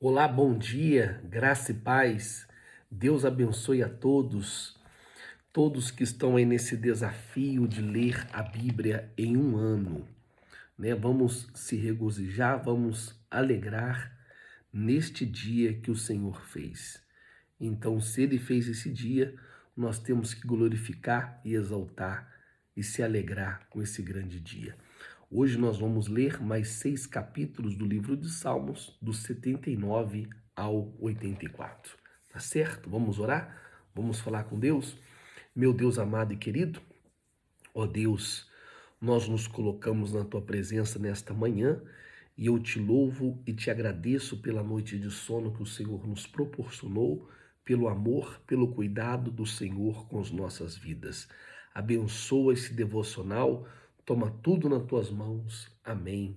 Olá, bom dia, graça e paz. Deus abençoe a todos que estão aí nesse desafio de ler a Bíblia em um ano, né? Vamos se regozijar, vamos alegrar neste dia que o Senhor fez. Então, se Ele fez esse dia, nós temos que glorificar e exaltar e se alegrar com esse grande dia. Hoje nós vamos ler mais 6 capítulos do livro de Salmos, do 79 ao 84. Tá certo? Vamos orar? Vamos falar com Deus? Meu Deus amado e querido, ó Deus, nós nos colocamos na tua presença nesta manhã e eu te louvo e te agradeço pela noite de sono que o Senhor nos proporcionou, pelo amor, pelo cuidado do Senhor com as nossas vidas. Abençoa esse devocional, toma tudo nas tuas mãos. Amém.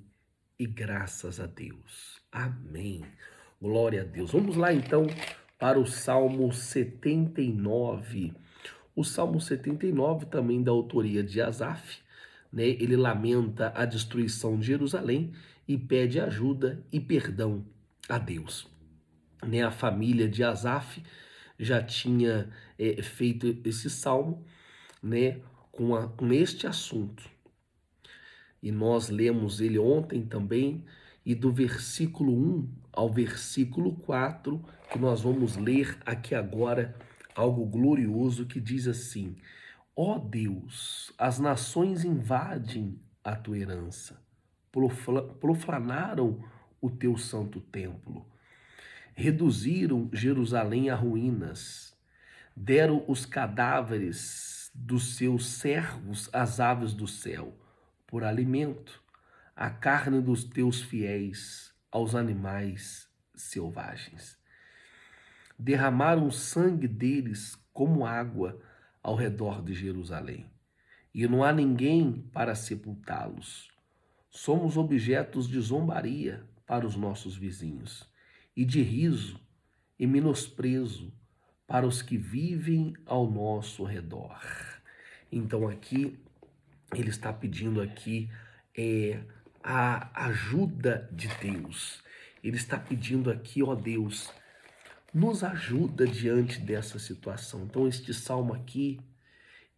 E graças a Deus. Amém. Glória a Deus. Vamos lá então para o Salmo 79. O Salmo 79, também da autoria de Asaf, né? Ele lamenta a destruição de Jerusalém e pede ajuda e perdão a Deus. Né? A família de Asaf já tinha feito esse salmo, né? Com este assunto. E nós lemos ele ontem também, e do versículo 1 ao versículo 4, que nós vamos ler aqui agora, algo glorioso que diz assim: Ó Deus, as nações invadem a tua herança, profanaram o teu santo templo, reduziram Jerusalém a ruínas, deram os cadáveres dos seus servos às aves do céu, por alimento, a carne dos teus fiéis aos animais selvagens. Derramaram o sangue deles como água ao redor de Jerusalém, e não há ninguém para sepultá-los. Somos objetos de zombaria para os nossos vizinhos, e de riso e menosprezo para os que vivem ao nosso redor. Então aqui ele está pedindo aqui a ajuda de Deus. Ele está pedindo aqui, ó Deus, nos ajuda diante dessa situação. Então este salmo aqui,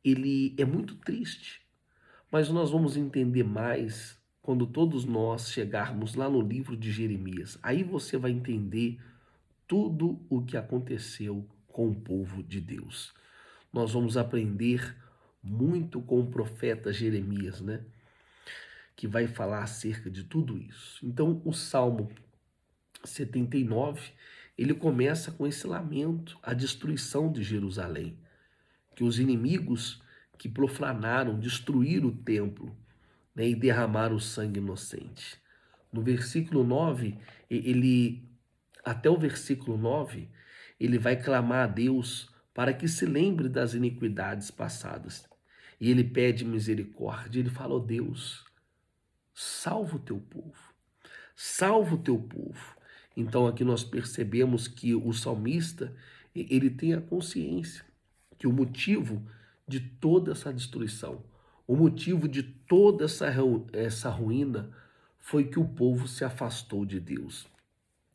ele é muito triste, mas nós vamos entender mais quando todos nós chegarmos lá no livro de Jeremias. Aí você vai entender tudo o que aconteceu com o povo de Deus. Nós vamos aprender muito com o profeta Jeremias, né? Que vai falar acerca de tudo isso. Então, o Salmo 79, ele começa com esse lamento, a destruição de Jerusalém, que os inimigos que profanaram, destruíram o templo, né, e derramaram o sangue inocente. No versículo 9, até o versículo 9, ele vai clamar a Deus para que se lembre das iniquidades passadas. E ele pede misericórdia, ele fala: ó Deus, salva o teu povo, salva o teu povo. Então aqui nós percebemos que o salmista, ele tem a consciência que o motivo de toda essa destruição, o motivo de toda essa ruína foi que o povo se afastou de Deus.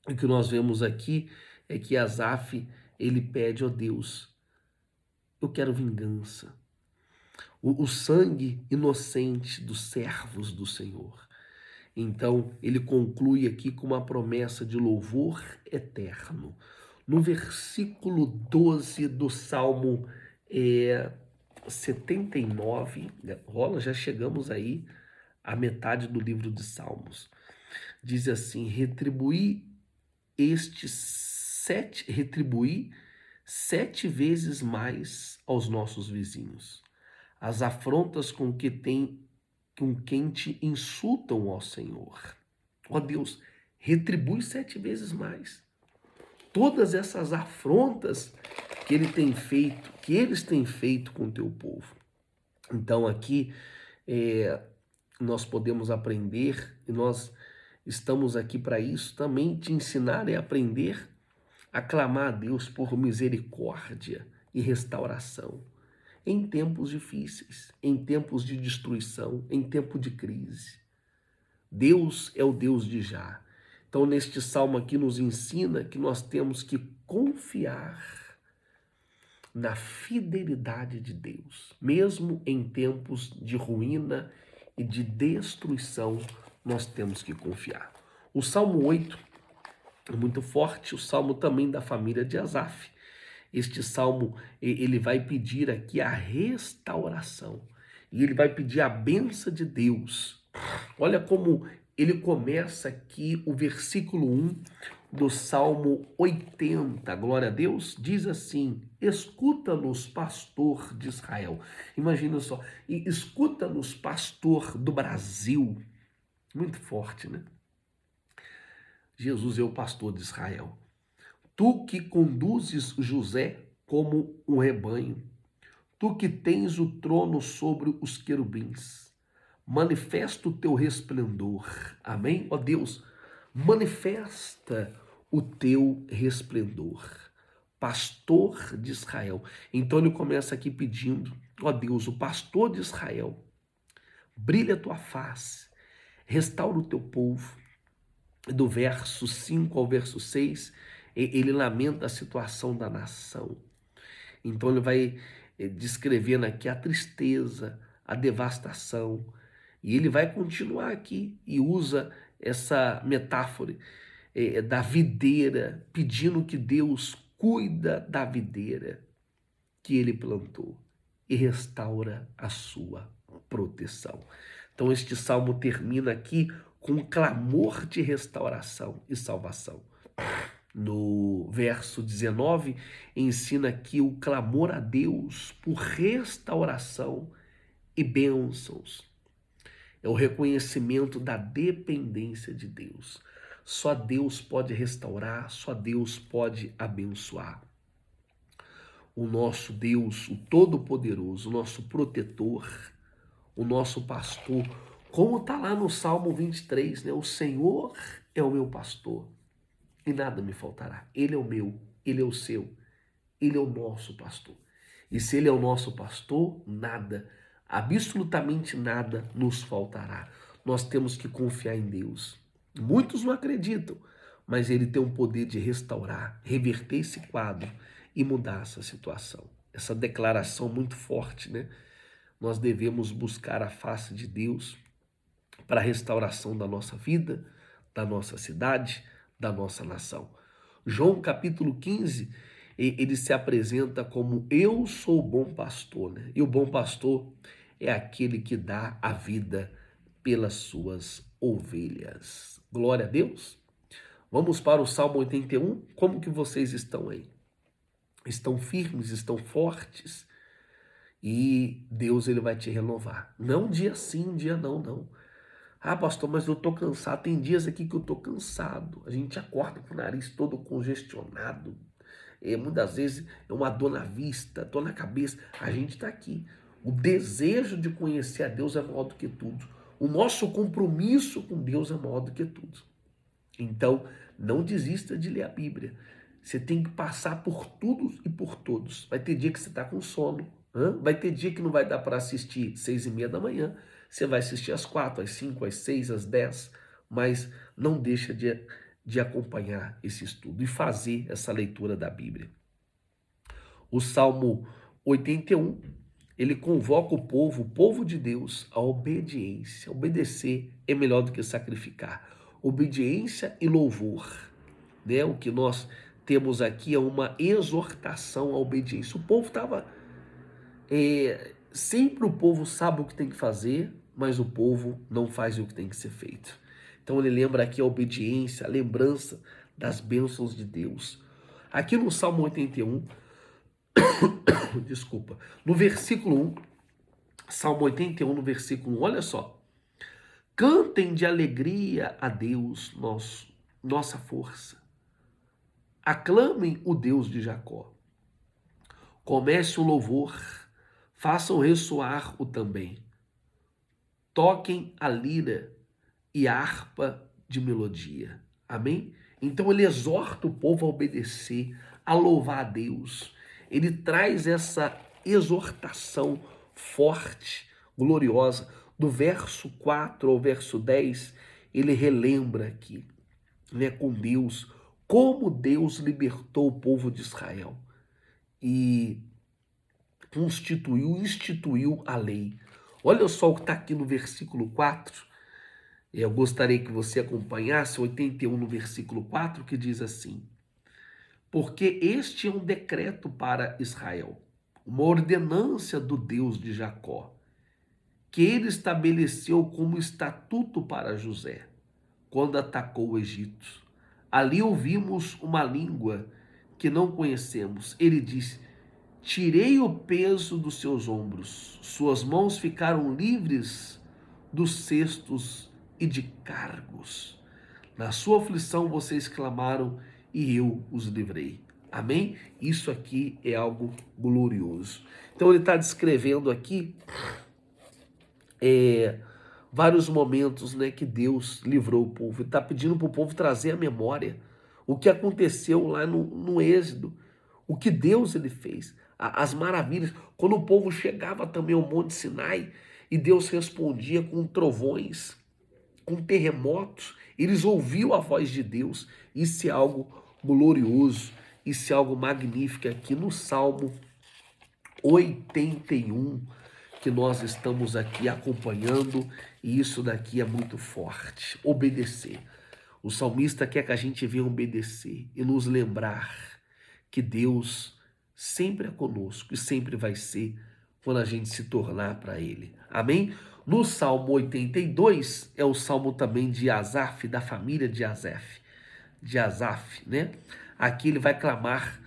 O que nós vemos aqui é que Asaf, ele pede, ó Deus, eu quero vingança. O sangue inocente dos servos do Senhor. Então, ele conclui aqui com uma promessa de louvor eterno. No versículo 12 do Salmo 79, já chegamos aí à metade do livro de Salmos. Diz assim: retribuir 7 vezes mais aos nossos vizinhos, as afrontas com quem te insultam ao Senhor. Ó Deus, retribui 7 vezes mais. Todas essas afrontas que eles têm feito com o teu povo. Então aqui nós podemos aprender, e nós estamos aqui para isso também, te ensinar e aprender a clamar a Deus por misericórdia e restauração em tempos difíceis, em tempos de destruição, em tempo de crise. Deus é o Deus de já. Então, neste salmo aqui nos ensina que nós temos que confiar na fidelidade de Deus. Mesmo em tempos de ruína e de destruição, nós temos que confiar. O Salmo 8 é muito forte, o salmo também da família de Asaf. Este salmo, ele vai pedir aqui a restauração. E ele vai pedir a bênção de Deus. Olha como ele começa aqui o versículo 1 do Salmo 80. Glória a Deus. Diz assim: escuta-nos, pastor de Israel. Imagina só, escuta-nos, pastor do Brasil. Muito forte, né? Jesus é o pastor de Israel. Tu que conduzes José como um rebanho, tu que tens o trono sobre os querubins, manifesta o teu resplendor. Amém? Ó Deus, manifesta o teu resplendor. Pastor de Israel. Então ele começa aqui pedindo, ó Deus, o pastor de Israel, brilha a tua face, restaura o teu povo. Do verso 5 ao verso 6, ele lamenta a situação da nação. Então ele vai descrevendo aqui a tristeza, a devastação, e ele vai continuar aqui e usa essa metáfora da videira, pedindo que Deus cuida da videira que ele plantou e restaura a sua proteção. Então este salmo termina aqui com um clamor de restauração e salvação. No verso 19, ensina aqui o clamor a Deus por restauração e bênçãos. É o reconhecimento da dependência de Deus. Só Deus pode restaurar, só Deus pode abençoar. O nosso Deus, o Todo-Poderoso, o nosso protetor, o nosso pastor, como está lá no Salmo 23, né? O Senhor é o meu pastor e nada me faltará. Ele é o meu, ele é o seu, ele é o nosso pastor. E se ele é o nosso pastor, nada, absolutamente nada nos faltará. Nós temos que confiar em Deus. Muitos não acreditam, mas ele tem o poder de restaurar, reverter esse quadro e mudar essa situação. Essa declaração muito forte, né? Nós devemos buscar a face de Deus para a restauração da nossa vida, da nossa cidade, da nossa nação. João capítulo 15, ele se apresenta como eu sou o bom pastor, né? E o bom pastor é aquele que dá a vida pelas suas ovelhas. Glória a Deus. Vamos para o Salmo 81. Como que vocês estão aí? Estão firmes, estão fortes? E Deus, ele vai te renovar. Não um dia sim, um dia não, não. Ah, pastor, mas eu tô cansado. Tem dias aqui que eu tô cansado. A gente acorda com o nariz todo congestionado. Muitas vezes é uma dor na vista, dor na cabeça. A gente tá aqui. O desejo de conhecer a Deus é maior do que tudo. O nosso compromisso com Deus é maior do que tudo. Então, não desista de ler a Bíblia. Você tem que passar por tudo e por todos. Vai ter dia que você tá com sono. Vai ter dia que não vai dar para assistir 6:30 da manhã. Você vai assistir às 4, às 5, às 6, às 10. Mas não deixa de acompanhar esse estudo e fazer essa leitura da Bíblia. O Salmo 81, ele convoca o povo de Deus, à obediência. Obedecer é melhor do que sacrificar. Obediência e louvor, né? O que nós temos aqui é uma exortação à obediência. O povo estava... sempre o povo sabe o que tem que fazer, mas o povo não faz o que tem que ser feito. Então ele lembra aqui a obediência, a lembrança das bênçãos de Deus. Aqui no Salmo 81, desculpa, no versículo 1, Salmo 81, no versículo 1, olha só. Cantem de alegria a Deus, nossa força. Aclamem o Deus de Jacó. Comece o louvor, façam ressoar o também. Toquem a lira e a harpa de melodia. Amém? Então ele exorta o povo a obedecer, a louvar a Deus. Ele traz essa exortação forte, gloriosa. Do verso 4 ao verso 10, ele relembra aqui. né, com Deus, como Deus libertou o povo de Israel e instituiu a lei. Olha só o que está aqui no versículo 4. Eu gostaria que você acompanhasse 81 no versículo 4, que diz assim: porque este é um decreto para Israel, uma ordenância do Deus de Jacó, que ele estabeleceu como estatuto para José, quando atacou o Egito. Ali ouvimos uma língua que não conhecemos. Ele disse: tirei o peso dos seus ombros, suas mãos ficaram livres dos cestos e de cargos. Na sua aflição vocês clamaram e eu os livrei. Amém? Isso aqui é algo glorioso. Então ele está descrevendo aqui vários momentos, né, que Deus livrou o povo. Ele está pedindo para o povo trazer à memória o que aconteceu lá no Êxodo, o que Deus ele fez, as maravilhas. Quando o povo chegava também ao Monte Sinai e Deus respondia com trovões, com terremotos, eles ouviam a voz de Deus. Isso é algo glorioso, isso é algo magnífico aqui no Salmo 81, que nós estamos aqui acompanhando, e isso daqui é muito forte. Obedecer. O salmista quer que a gente venha obedecer e nos lembrar que Deus sempre é conosco e sempre vai ser quando a gente se tornar para Ele. Amém? No Salmo 82, é o salmo também de Asaf, da família de Asaf, né? Aqui ele vai clamar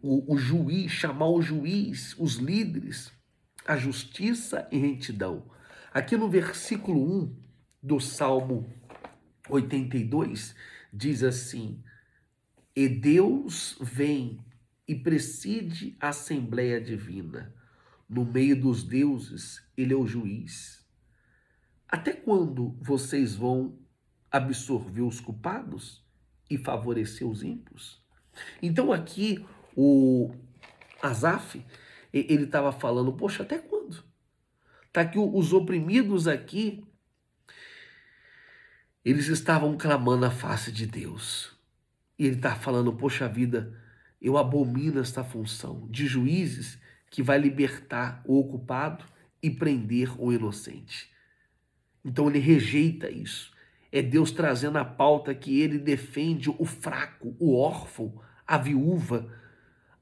o juiz, chamar o juiz, os líderes, a justiça e retidão. Aqui no versículo 1 do Salmo 82, diz assim: e Deus vem e preside a Assembleia Divina. No meio dos deuses, ele é o juiz. Até quando vocês vão absorver os culpados e favorecer os ímpios? Então aqui o Asaf, ele estava falando, poxa, até quando? Tá que os oprimidos aqui, eles estavam clamando a face de Deus. E ele está falando, poxa vida, eu abomino esta função de juízes que vai libertar o ocupado e prender o inocente. Então ele rejeita isso. É Deus trazendo a pauta que ele defende o fraco, o órfão, a viúva.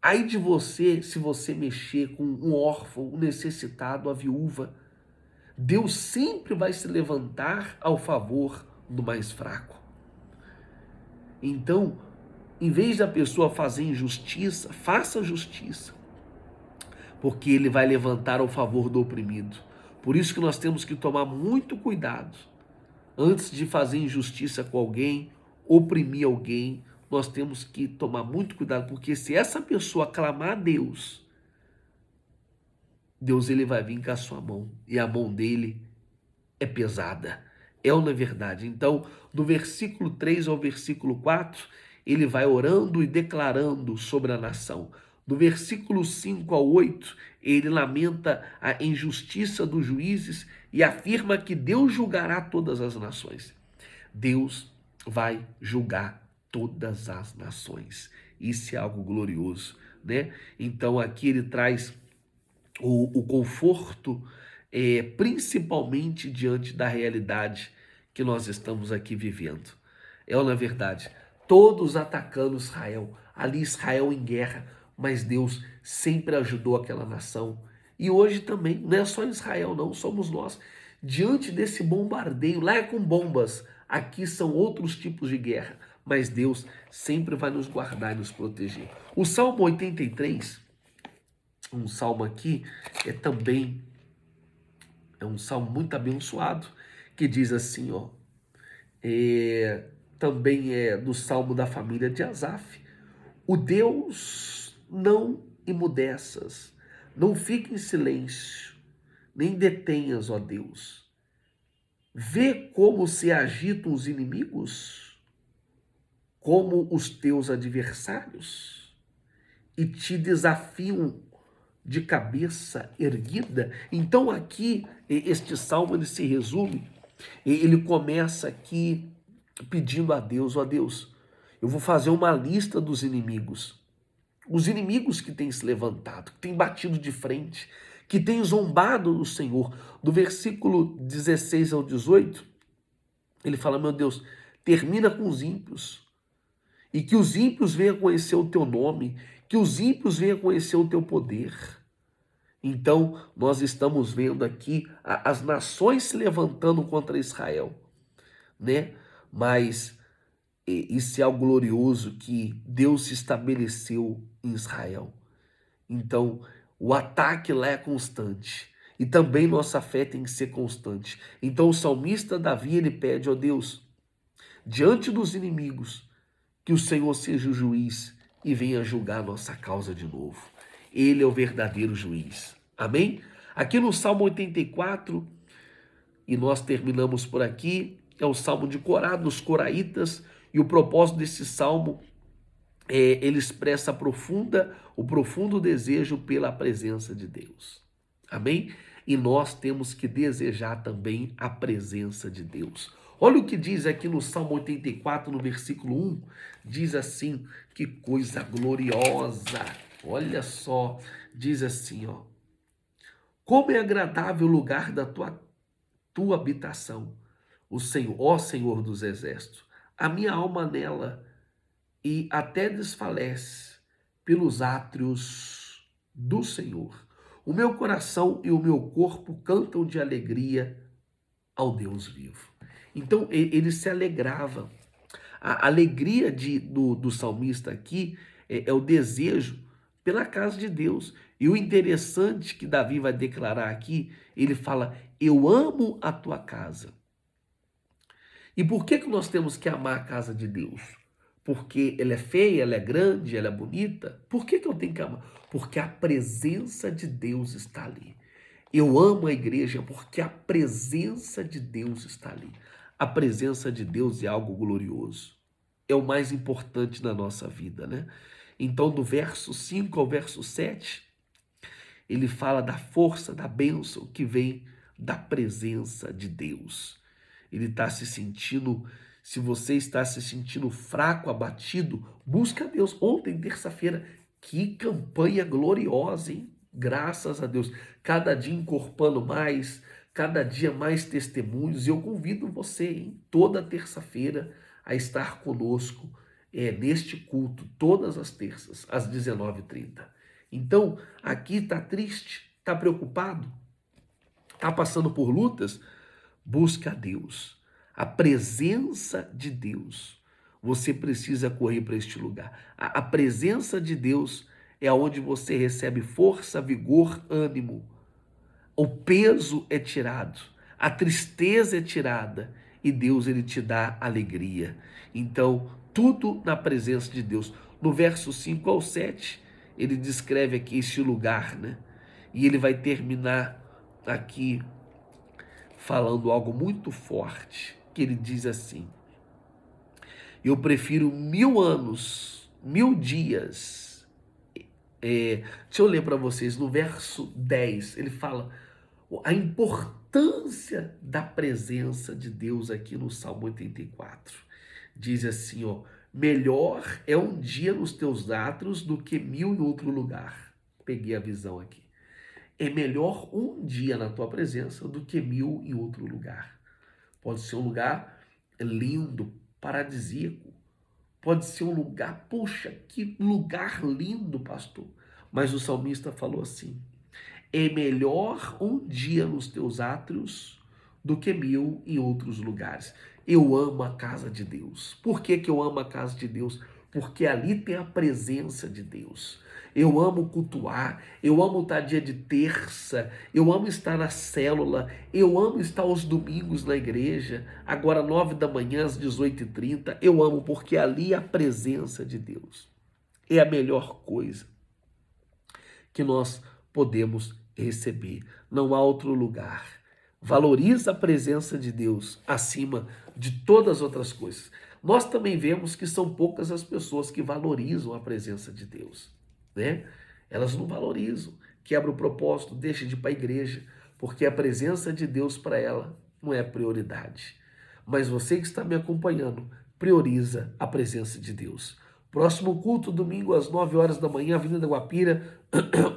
Ai de você se você mexer com um órfão, um necessitado, a viúva. Deus sempre vai se levantar ao favor do mais fraco. Então, em vez da pessoa fazer injustiça, faça justiça, porque ele vai levantar ao favor do oprimido. Por isso que nós temos que tomar muito cuidado. Antes de fazer injustiça com alguém, oprimir alguém, nós temos que tomar muito cuidado, porque se essa pessoa clamar a Deus, Deus ele vai vir com a sua mão, e a mão dele é pesada. É ou não é verdade? Então, do versículo 3 ao versículo 4, ele vai orando e declarando sobre a nação. Do versículo 5 ao 8, ele lamenta a injustiça dos juízes e afirma que Deus julgará todas as nações. Deus vai julgar todas as nações. Isso é algo glorioso, né? Então aqui ele traz o conforto, principalmente diante da realidade que nós estamos aqui vivendo. É ou não é verdade? Todos atacando Israel, ali Israel em guerra, mas Deus sempre ajudou aquela nação. E hoje também, não é só Israel não, somos nós. Diante desse bombardeio, lá é com bombas, aqui são outros tipos de guerra, mas Deus sempre vai nos guardar e nos proteger. O Salmo 83, um salmo aqui, é um salmo muito abençoado, que diz assim, ó, também é do salmo da família de Asaf: o Deus não emudeças, não fique em silêncio, nem detenhas, ó Deus. Vê como se agitam os inimigos, como os teus adversários, e te desafiam de cabeça erguida. Então aqui, este salmo ele se resume, ele começa aqui pedindo a Deus, ó Deus, eu vou fazer uma lista dos inimigos. Os inimigos que têm se levantado, que têm batido de frente, que têm zombado do Senhor. Do versículo 16 ao 18, ele fala, meu Deus, termina com os ímpios. E que os ímpios venham conhecer o teu nome, que os ímpios venham conhecer o teu poder. Então, nós estamos vendo aqui as nações se levantando contra Israel, né? Mas isso é algo glorioso que Deus se estabeleceu em Israel. Então, o ataque lá é constante. E também nossa fé tem que ser constante. Então, o salmista Davi, ele pede, ó Deus, diante dos inimigos, que o Senhor seja o juiz e venha julgar a nossa causa de novo. Ele é o verdadeiro juiz. Amém? Aqui no Salmo 84, e nós terminamos por aqui, é o Salmo de Corá, dos coraitas, e o propósito desse salmo ele expressa o profundo desejo pela presença de Deus. Amém? E nós temos que desejar também a presença de Deus. Olha o que diz aqui no Salmo 84, no versículo 1. Diz assim, que coisa gloriosa. Olha só, diz assim, ó. Como é agradável o lugar da tua habitação, o Senhor, ó Senhor dos exércitos. A minha alma nela e até desfalece pelos átrios do Senhor. O meu coração e o meu corpo cantam de alegria ao Deus vivo. Então ele se alegrava. A alegria do salmista aqui é o desejo pela casa de Deus. E o interessante que Davi vai declarar aqui, ele fala, eu amo a tua casa. E por que nós temos que amar a casa de Deus? Porque ela é feia, ela é grande, ela é bonita? Por que eu tenho que amar? Porque a presença de Deus está ali. Eu amo a igreja porque a presença de Deus está ali. A presença de Deus é algo glorioso. É o mais importante na nossa vida, né? Então, do verso 5 ao verso 7, ele fala da força, da bênção que vem da presença de Deus. Ele está se sentindo, se você está se sentindo fraco, abatido, busca Deus. Ontem, terça-feira, que campanha gloriosa, hein? Graças a Deus. Cada dia encorpando mais, cada dia mais testemunhos. E eu convido você, hein, toda terça-feira, a estar conosco neste culto, todas as terças, às 19h30. Então, aqui está triste, está preocupado, está passando por lutas, busca a Deus, a presença de Deus. Você precisa correr para este lugar. A presença de Deus é onde você recebe força, vigor, ânimo. O peso é tirado, a tristeza é tirada e Deus ele te dá alegria. Então, tudo na presença de Deus. No verso 5 ao 7, ele descreve aqui este lugar, né? E ele vai terminar aqui falando algo muito forte, que ele diz assim, eu prefiro 1000 anos, 1000 dias. Deixa eu ler para vocês, no verso 10, ele fala a importância da presença de Deus aqui no Salmo 84. Diz assim, ó, melhor é um dia nos teus átrios do que 1000 em outro lugar. Peguei a visão aqui. É melhor um dia na tua presença do que 1000 em outro lugar. Pode ser um lugar lindo, paradisíaco. Pode ser um lugar, poxa, que lugar lindo, pastor. Mas o salmista falou assim, é melhor um dia nos teus átrios do que 1000 em outros lugares. Eu amo a casa de Deus. Por que eu amo a casa de Deus? Porque ali tem a presença de Deus. Eu amo cultuar, eu amo estar dia de terça, eu amo estar na célula, eu amo estar aos domingos na igreja, agora 9 da manhã às 18h30, eu amo porque ali a presença de Deus é a melhor coisa que nós podemos receber. Não há outro lugar. Valoriza a presença de Deus acima de todas as outras coisas. Nós também vemos que são poucas as pessoas que valorizam a presença de Deus, né? Elas não valorizam, quebra o propósito, deixa de ir para a igreja, porque a presença de Deus para ela não é prioridade. Mas você que está me acompanhando, prioriza a presença de Deus. Próximo culto, domingo, às 9 horas da manhã, Avenida Guapira,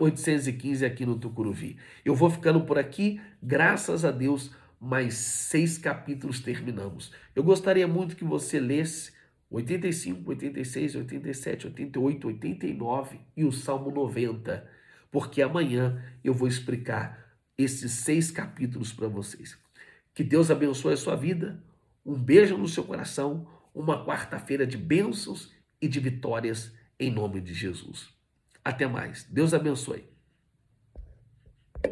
815, aqui no Tucuruvi. Eu vou ficando por aqui, graças a Deus, mais 6 capítulos terminamos. Eu gostaria muito que você lesse 85, 86, 87, 88, 89 e o Salmo 90, porque amanhã eu vou explicar esses 6 capítulos para vocês. Que Deus abençoe a sua vida, um beijo no seu coração, uma quarta-feira de bênçãos e de vitórias em nome de Jesus. Até mais. Deus abençoe.